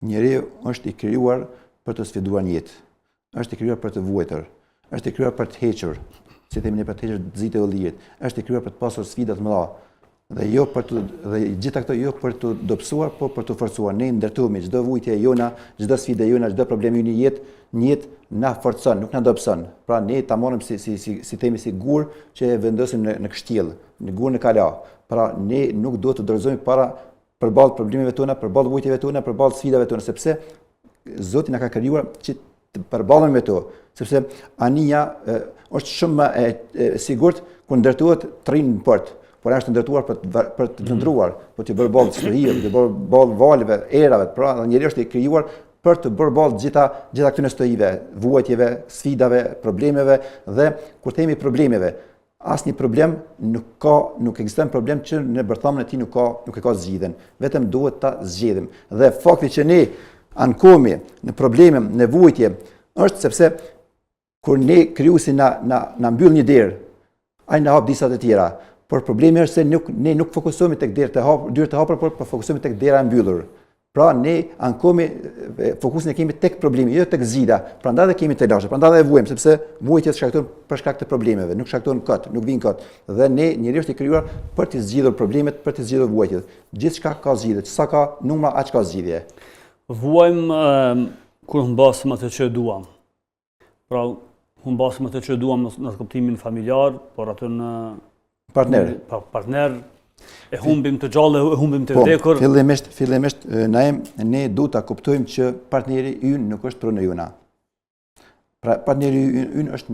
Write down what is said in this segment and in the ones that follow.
Njeriu është i krijuar për të sfiduar një jetë. Është i krijuar për të vuajtur. Është i krijuar për të hequr, si themi ne për të hequr zitë e ullirit. Është i krijuar për të pasur sfida të mëdha. Dhe gjitha këto jo për të dobësuar, por për të forcuar. Ne ndërtohemi çdo vujtje jona, çdo sfidë jona, çdo problem i një jetë na forcon, nuk na dobëson. Pra ne ta marrim si themi si gur që e vendosim në kështjell, në gur në kala. Pra ne nuk duhet të dorëzohemi përballë problemeve tona, përballë vujtjeve tona, përballë sfidave tona, sepse Zoti na ka krijuar që të përballemi me to, sepse anija është shumë më e sigurt kur ndërtohet trin në port, por është ndërtuar për të qëndruar, për të bërë ballë historisë, për të bërë ballë valeve, erave, pra njeriu është i krijuar për të bërë ballë gjitha këtyre stojive, vuajtjeve, sfidave, problemeve dhe kur themi problemeve, asnjë problem nuk ekziston problem që në bërthamën e tij nuk e ka zgjidhjen, vetëm duhet ta zgjidhim. Dhe fakti që ne ankohemi në probleme, në vujtje, është sepse kur ne krijuesi na mbyll një derë, ai na hap disa të tjera. Por problemi është se ne nuk fokusohemi tek derë të hapura, por fokusohemi tek dera e mbyllur. Pra ne ankohemi, fokusin e kemi tek problemi, jo tek zgjidhja. Prandaj dhe kemi të lashë, prandaj dhe vuajmë, sepse vujtjet shkaktojnë për shkak të problemeve, nuk shkaktojnë kot, nuk vijnë kot. Dhe ne njeriu është i krijuar për të zgjidhur problemet, për të zgjidhur vujtjet. Gjithçka ka zgjidhje, sa ka numra aq ka zgjidhje. Vuajmë kur humbasim atë që duam. Pra humbasim atë që duam në kuptimin familjar, por atë në partner, e humbim të gjallë, e humbim të vdekur. Fillimisht ne duhet ta kuptojmë që partneri ynë nuk është prunë jona. Pra partneri ynë është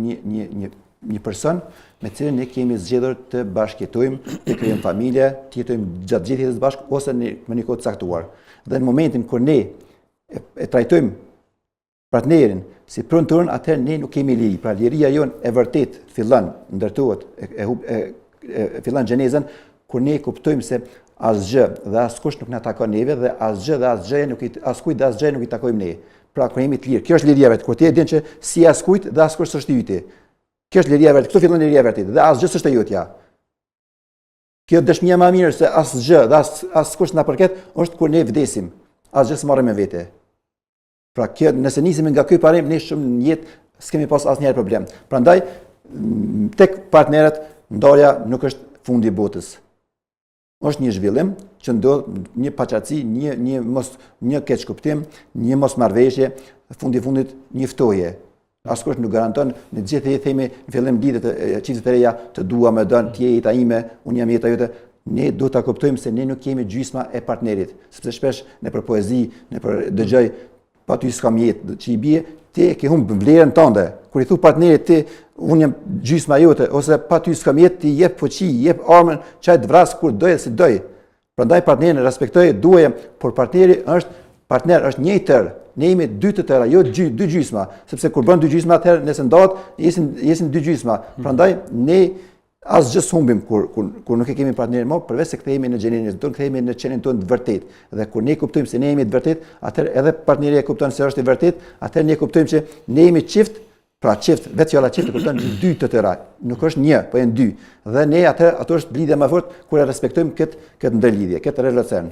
një person me cilin ne kemi zgjedhur të bashkëjetojmë, të krijojmë familje, të jetojmë gjatë gjithë jetës bashkë ose në një kohë të caktuar. Dhe në momentin kur ne e trajtojmë partnerin si prunë tonë, atëherë ne nuk kemi liri. Pra liria jonë e vërtet fillon, ndërtohet, fillon gjenezën kur ne kuptojmë se asgjë dhe askush nuk na takon neve dhe askujt dhe asgjë nuk i takojmë ne. Pra kur jemi të lirë, kjo është liria vetë. Kur ti e din që si askujt dhe askush s'është yti. Kjo është liria vetë. Këtu fillon liria vetë dhe asgjë s'është e jotja. Kjo dëshmia më e mirë se asgjë dhe askush na përket është kur ne vdesim. Asgjë s'marrim me vete. Pra kjo nëse nisim nga ky parim, ne shumë në jetë s'kemi pas asnjëherë problem. Prandaj tek partnerët ndarja nuk është fundi i botës. Është një zhvillim që ndodh një paqartësi, një keqkuptim, një mosmarrveshje, fundi fundit një ftoje. Askush nuk garanton, në gjithë jetë themi në fillim lidhet e çiftit të reja, të dua më don, ti je jeta ime, unë jam jeta jote. Ne duhet ta kuptojmë se ne nuk kemi gjysma e partnerit, sepse shpesh nëpër poezi, nëpër dëgjoj, pa ty s'kam jetë, që i bie, ti ke humbë vlerën tënde. Kur i thu partnerit ti, unë jam gjysma jote, ose pa ty s'kam jetë, ti jep fuqi, jep armën, çaj të vras kur doj si doj. Prandaj partnerin respektoj, duaj, por partneri është një i tërë. Ne jemi dy të tëra, jo dy gjysma, sepse kur bën dy gjysma atëherë nëse ndahet, jesin dy gjysma. Prandaj ne asgjë s'humbim kur nuk e kemi partnerin më, përveç se kthehemi në gjenerin tonë, kthehemi në qenin tonë të vërtet. Dhe kur ne kuptojmë se ne jemi të vërtet, atëherë edhe partneri e kupton se është i vërtet, atëherë ne kuptojmë që ne jemi çift, pra çift, vetë fjala çift kupton dy të tëra, nuk është një, po janë dy. Dhe ne atëherë ato është lidhja më fort kur e respektojmë këtë ndërlidhje, këtë relacion.